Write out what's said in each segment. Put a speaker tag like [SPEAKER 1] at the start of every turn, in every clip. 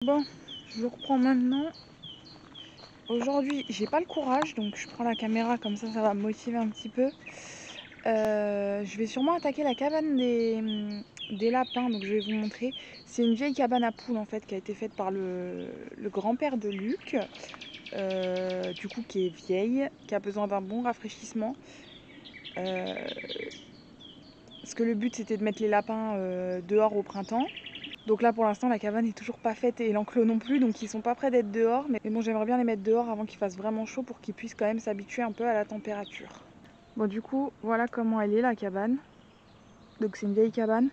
[SPEAKER 1] Bon, je reprends maintenant. Aujourd'hui, j'ai pas le courage, donc je prends la caméra comme ça va me motiver un petit peu. Je vais sûrement attaquer la cabane des lapins, donc je vais vous montrer. C'est une vieille cabane à poules en fait qui a été faite par le grand-père de Luc, du coup qui est vieille, qui a besoin d'un bon rafraîchissement. Parce que le but c'était de mettre les lapins dehors au printemps. Donc là pour l'instant la cabane n'est toujours pas faite et l'enclos non plus, donc ils sont pas prêts d'être dehors. Mais bon, j'aimerais bien les mettre dehors avant qu'il fasse vraiment chaud pour qu'ils puissent quand même s'habituer un peu à la température. Bon, du coup voilà comment elle est la cabane. Donc c'est une vieille cabane.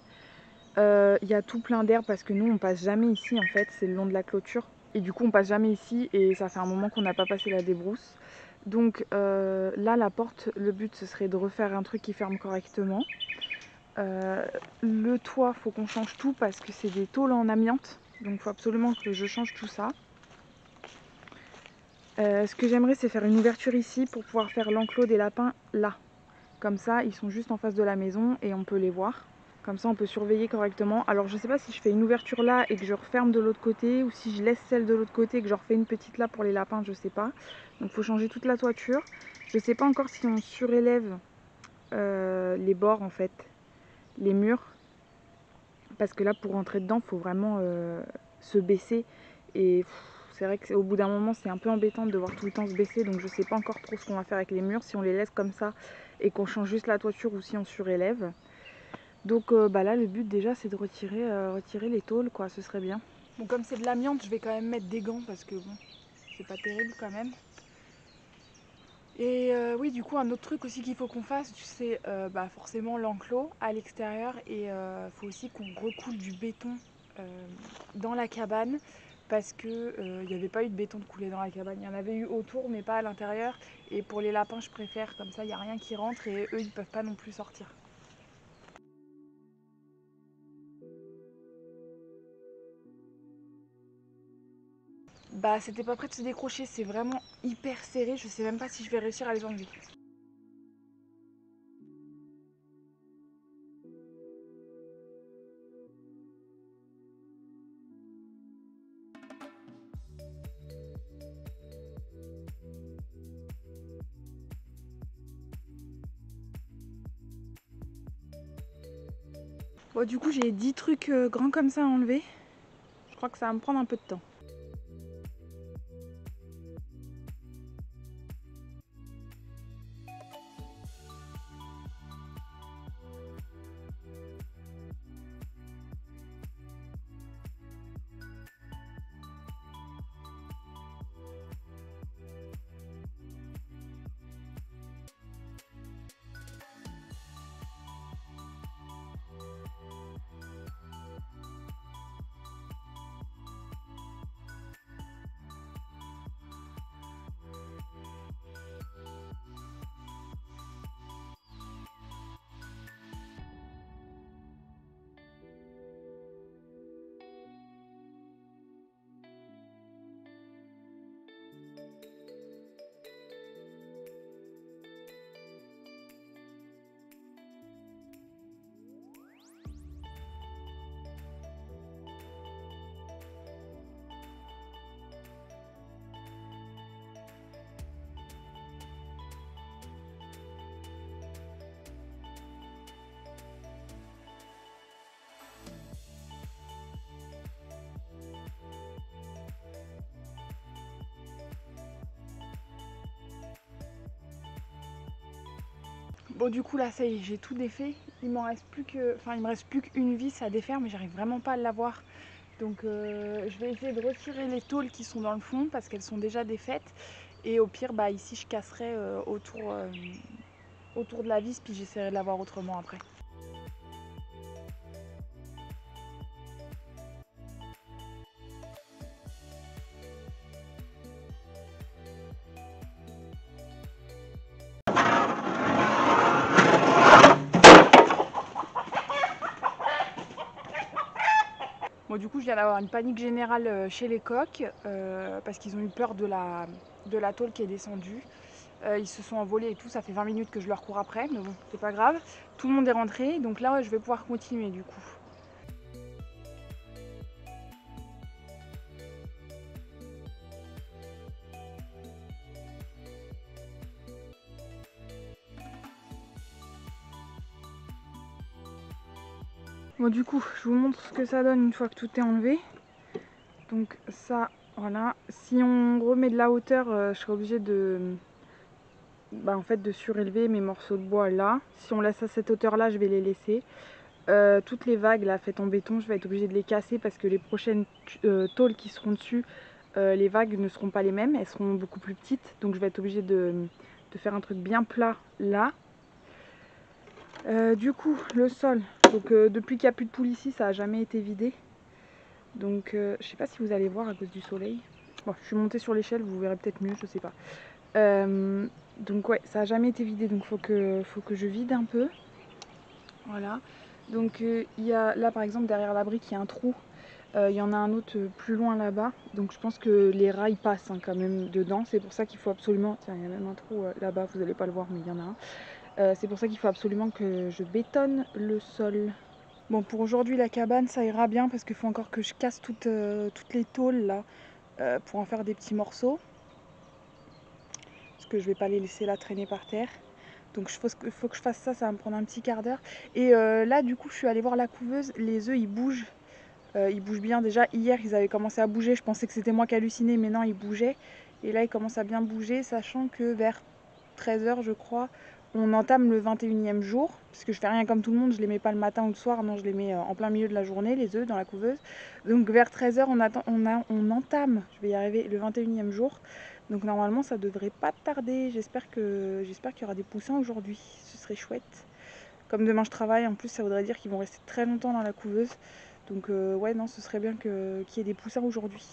[SPEAKER 1] Il y a tout plein d'herbe parce que nous on passe jamais ici en fait, c'est le long de la clôture. Et du coup on passe jamais ici et ça fait un moment qu'on n'a pas passé la débrousse. Donc là la porte, le but ce serait de refaire un truc qui ferme correctement. Le toit, faut qu'on change tout parce que c'est des tôles en amiante, donc il faut absolument que je change tout ça. Ce que j'aimerais, c'est faire une ouverture ici pour pouvoir faire l'enclos des lapins là. Comme ça, ils sont juste en face de la maison et on peut les voir. Comme ça, on peut surveiller correctement. Alors, je sais pas si je fais une ouverture là et que je referme de l'autre côté, ou si je laisse celle de l'autre côté et que je refais une petite là pour les lapins, je sais pas. Donc, il faut changer toute la toiture. Je sais pas encore si on surélève les bords en fait, les murs. Parce que là, pour rentrer dedans, il faut vraiment se baisser. Et c'est vrai qu'au bout d'un moment, c'est un peu embêtant de devoir tout le temps se baisser. Donc je sais pas encore trop ce qu'on va faire avec les murs, si on les laisse comme ça et qu'on change juste la toiture ou si on surélève. Donc là, le but déjà, c'est de retirer les tôles, quoi. Ce serait bien. Bon, comme c'est de l'amiante, je vais quand même mettre des gants parce que bon, c'est pas terrible quand même. Et oui, du coup, un autre truc aussi qu'il faut qu'on fasse, c'est forcément l'enclos à l'extérieur. Et faut aussi qu'on recoule du béton dans la cabane parce que il n'y avait pas eu de béton de coulé dans la cabane. Il y en avait eu autour, mais pas à l'intérieur. Et pour les lapins, je préfère, comme ça, il n'y a rien qui rentre et eux, ils peuvent pas non plus sortir. Bah, c'était pas prêt de se décrocher, c'est vraiment hyper serré. Je sais même pas si je vais réussir à les enlever. Bon, du coup, j'ai 10 trucs grands comme ça à enlever. Je crois que ça va me prendre un peu de temps. Bon, du coup là ça y est, j'ai tout défait. Il me reste plus qu'une vis à défaire, mais j'arrive vraiment pas à l'avoir. Donc je vais essayer de retirer les tôles qui sont dans le fond parce qu'elles sont déjà défaites. Et au pire, ici je casserai autour de la vis, puis j'essaierai de l'avoir autrement après. Bon, du coup, je viens d'avoir une panique générale chez les coqs parce qu'ils ont eu peur de la tôle qui est descendue. Ils se sont envolés et tout, ça fait 20 minutes que je leur cours après, mais bon, c'est pas grave. Tout le monde est rentré, donc là, je vais pouvoir continuer du coup. Bon du coup, je vous montre ce que ça donne une fois que tout est enlevé. Donc ça, voilà. Si on remet de la hauteur, je serai obligée en fait, de surélever mes morceaux de bois là. Si on laisse à cette hauteur là, je vais les laisser. Toutes les vagues là faites en béton, je vais être obligée de les casser parce que les prochaines tôles qui seront dessus, les vagues ne seront pas les mêmes, elles seront beaucoup plus petites. Donc je vais être obligée de faire un truc bien plat là. Du coup, le sol, donc depuis qu'il n'y a plus de poules ici, ça n'a jamais été vidé. Donc je sais pas si vous allez voir à cause du soleil. Bon, je suis montée sur l'échelle, vous verrez peut-être mieux, je sais pas. Donc ouais, ça n'a jamais été vidé, donc faut que je vide un peu. Voilà. Donc il y a là par exemple derrière la brique, il y a un trou. Il y en a un autre plus loin là-bas. Donc je pense que les rails passent quand même dedans. C'est pour ça qu'il faut absolument... Tiens, il y a même un trou là-bas, vous n'allez pas le voir, mais il y en a un. C'est pour ça qu'il faut absolument que je bétonne le sol. Bon, pour aujourd'hui, la cabane, ça ira bien parce qu'il faut encore que je casse toutes les tôles là pour en faire des petits morceaux. Parce que je vais pas les laisser là traîner par terre. Donc il faut que je fasse ça, ça va me prendre un petit quart d'heure. Et là, du coup, je suis allée voir la couveuse. Les œufs, ils bougent. Ils bougent bien. Déjà, hier, ils avaient commencé à bouger. Je pensais que c'était moi qui hallucinais, mais non, ils bougeaient. Et là, ils commencent à bien bouger, sachant que vers 13 h, je crois, on entame le 21e jour. Parce que je fais rien comme tout le monde, je les mets pas le matin ou le soir. Non, je les mets en plein milieu de la journée, les œufs, dans la couveuse. Donc vers 13 h, on entame, je vais y arriver, le 21e jour. Donc normalement, ça devrait pas tarder. J'espère qu'il y aura des poussins aujourd'hui. Ce serait chouette. Comme demain je travaille, en plus ça voudrait dire qu'ils vont rester très longtemps dans la couveuse. Donc ouais, non, ce serait bien qu'il y ait des poussins aujourd'hui.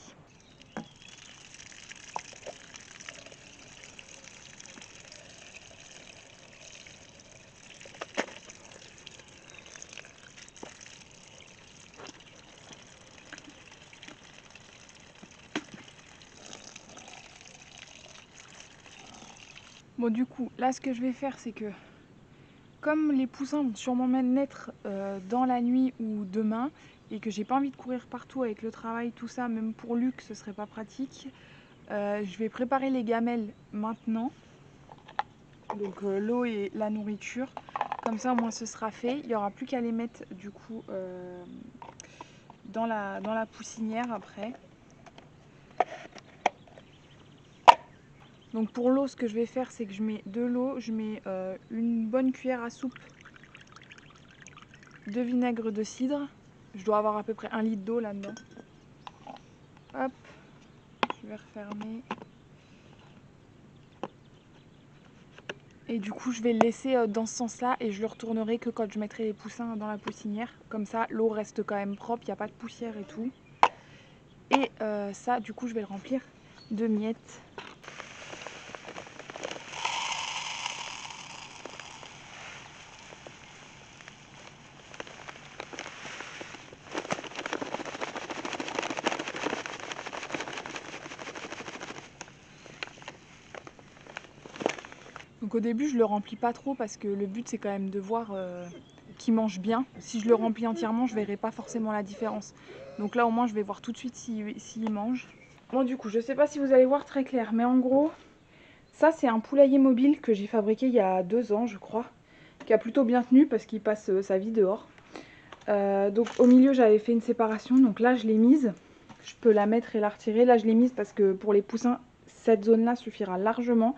[SPEAKER 1] Bon du coup, là ce que je vais faire, c'est que comme les poussins vont sûrement naître dans la nuit ou demain, et que j'ai pas envie de courir partout avec le travail, tout ça, même pour Luc, ce serait pas pratique, je vais préparer les gamelles maintenant. Donc l'eau et la nourriture. Comme ça, au moins, ce sera fait. Il n'y aura plus qu'à les mettre, du coup, dans la poussinière après. Donc pour l'eau, ce que je vais faire, c'est que je mets de l'eau, je mets une bonne cuillère à soupe de vinaigre de cidre. Je dois avoir à peu près 1 litre d'eau là-dedans. Hop, je vais refermer. Et du coup, je vais le laisser dans ce sens-là et je le retournerai que quand je mettrai les poussins dans la poussinière. Comme ça, l'eau reste quand même propre, il n'y a pas de poussière et tout. Et ça, du coup, je vais le remplir de miettes. Donc au début, je le remplis pas trop parce que le but, c'est quand même de voir qu'il mange bien. Si je le remplis entièrement, je verrai pas forcément la différence. Donc là, au moins, je vais voir tout de suite s'il mange. Bon, du coup, je sais pas si vous allez voir très clair, mais en gros, ça, c'est un poulailler mobile que j'ai fabriqué il y a 2 ans, je crois, qui a plutôt bien tenu parce qu'il passe sa vie dehors. Donc au milieu, j'avais fait une séparation, donc là, je l'ai mise. Je peux la mettre et la retirer. Là, je l'ai mise parce que pour les poussins, cette zone-là suffira largement.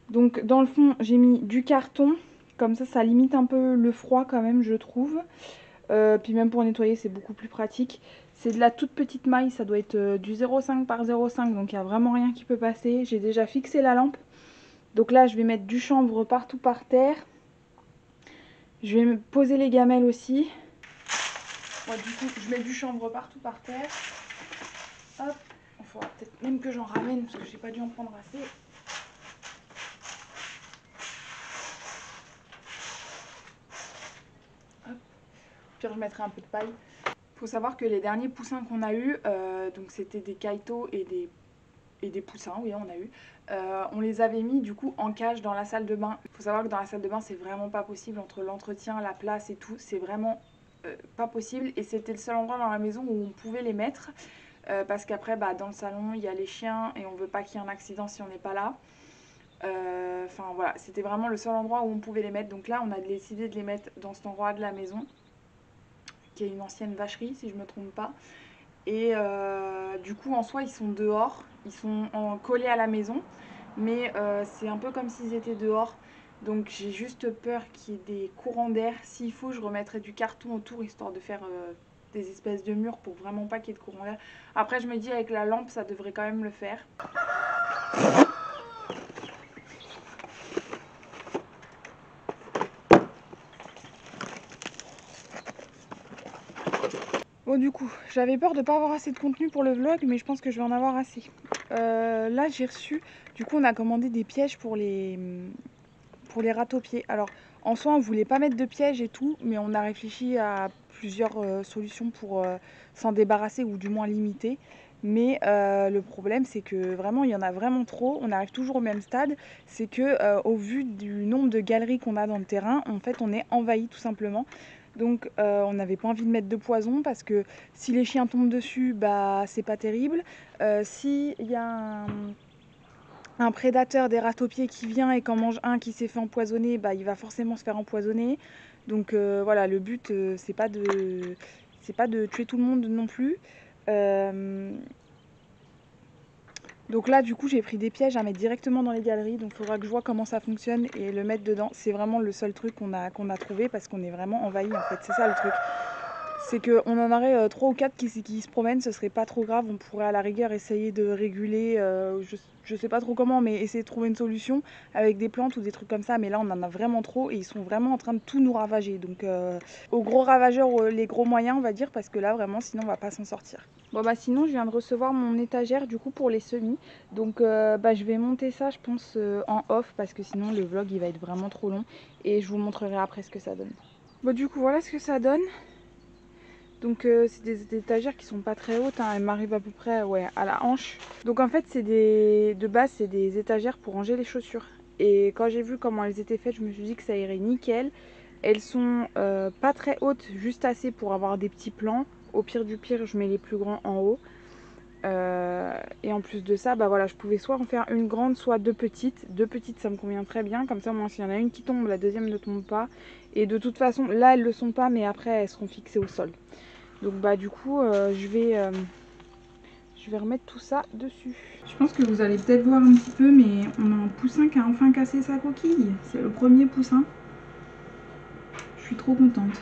[SPEAKER 1] Donc dans le fond, j'ai mis du carton. Comme ça limite un peu le froid quand même, je trouve. Puis même pour nettoyer, c'est beaucoup plus pratique. C'est de la toute petite maille, ça doit être du 0,5 par 0,5, donc il n'y a vraiment rien qui peut passer. J'ai déjà fixé la lampe. Donc là, je vais mettre du chanvre partout par terre. Je vais poser les gamelles aussi. Bon, du coup, je mets du chanvre partout par terre. Hop, il faudra peut-être même que j'en ramène parce que j'ai pas dû en prendre assez. Hop. Puis je mettrai un peu de paille. Il faut savoir que les derniers poussins qu'on a eu, donc c'était des kaito et des poussins, oui, on a eu. On les avait mis du coup en cage dans la salle de bain. Il faut savoir que dans la salle de bain, c'est vraiment pas possible entre l'entretien, la place et tout. C'est vraiment pas possible. Et c'était le seul endroit dans la maison où on pouvait les mettre. Parce qu'après, dans le salon, il y a les chiens et on veut pas qu'il y ait un accident si on n'est pas là. Enfin voilà, c'était vraiment le seul endroit où on pouvait les mettre. Donc là, on a décidé de les mettre dans cet endroit de la maison. qui est une ancienne vacherie si je me trompe pas. Et du coup en soi ils sont dehors, ils sont collés à la maison, mais c'est un peu comme s'ils étaient dehors. Donc j'ai juste peur qu'il y ait des courants d'air. S'il faut je remettrai du carton autour histoire de faire des espèces de murs pour vraiment pas qu'il y ait de courant d'air. Après je me dis avec la lampe ça devrait quand même le faire. Bon du coup, j'avais peur de pas avoir assez de contenu pour le vlog, mais je pense que je vais en avoir assez. Là j'ai reçu, du coup on a commandé des pièges pour les râteaux-pieds. Alors en soi on voulait pas mettre de pièges et tout, mais on a réfléchi à plusieurs solutions pour s'en débarrasser ou du moins limiter. Mais le problème c'est que vraiment il y en a vraiment trop, on arrive toujours au même stade, c'est que au vu du nombre de galeries qu'on a dans le terrain, en fait on est envahi tout simplement. Donc on n'avait pas envie de mettre de poison parce que si les chiens tombent dessus, bah c'est pas terrible. S'il y a un prédateur des râteaux-pieds qui vient et qu'en mange un qui s'est fait empoisonner, bah il va forcément se faire empoisonner. Donc voilà, le but c'est pas de tuer tout le monde non plus. Donc là du coup j'ai pris des pièges à mettre directement dans les galeries, donc il faudra que je vois comment ça fonctionne et le mettre dedans. C'est vraiment le seul truc qu'on a trouvé parce qu'on est vraiment envahi en fait, c'est ça le truc. C'est qu'on en aurait 3 ou 4 qui se promènent, ce serait pas trop grave, on pourrait à la rigueur essayer de réguler, je sais pas trop comment, mais essayer de trouver une solution avec des plantes ou des trucs comme ça, mais là on en a vraiment trop et ils sont vraiment en train de tout nous ravager. Donc aux gros ravageurs, les gros moyens on va dire, parce que là vraiment sinon on va pas s'en sortir. Bon bah sinon je viens de recevoir mon étagère du coup pour les semis, donc bah, je vais monter ça je pense en off parce que sinon le vlog il va être vraiment trop long et je vous montrerai après ce que ça donne. Bon du coup voilà ce que ça donne. Donc c'est des étagères qui sont pas très hautes, hein. Elles m'arrivent à peu près ouais, à la hanche. Donc en fait de base c'est des étagères pour ranger les chaussures. Et quand j'ai vu comment elles étaient faites, je me suis dit que ça irait nickel. Elles sont pas très hautes, juste assez pour avoir des petits plans. Au pire du pire, je mets les plus grands en haut. Et en plus de ça, bah voilà, je pouvais soit en faire une grande, soit deux petites. Deux petites, ça me convient très bien. Comme ça, moi, s'il y en a une qui tombe, la deuxième ne tombe pas. Et de toute façon, là, elles le sont pas, mais après, elles seront fixées au sol. Donc bah du coup je vais remettre tout ça dessus. Je pense que vous allez peut-être voir un petit peu, mais on a un poussin qui a enfin cassé sa coquille. C'est le premier poussin. Je suis trop contente.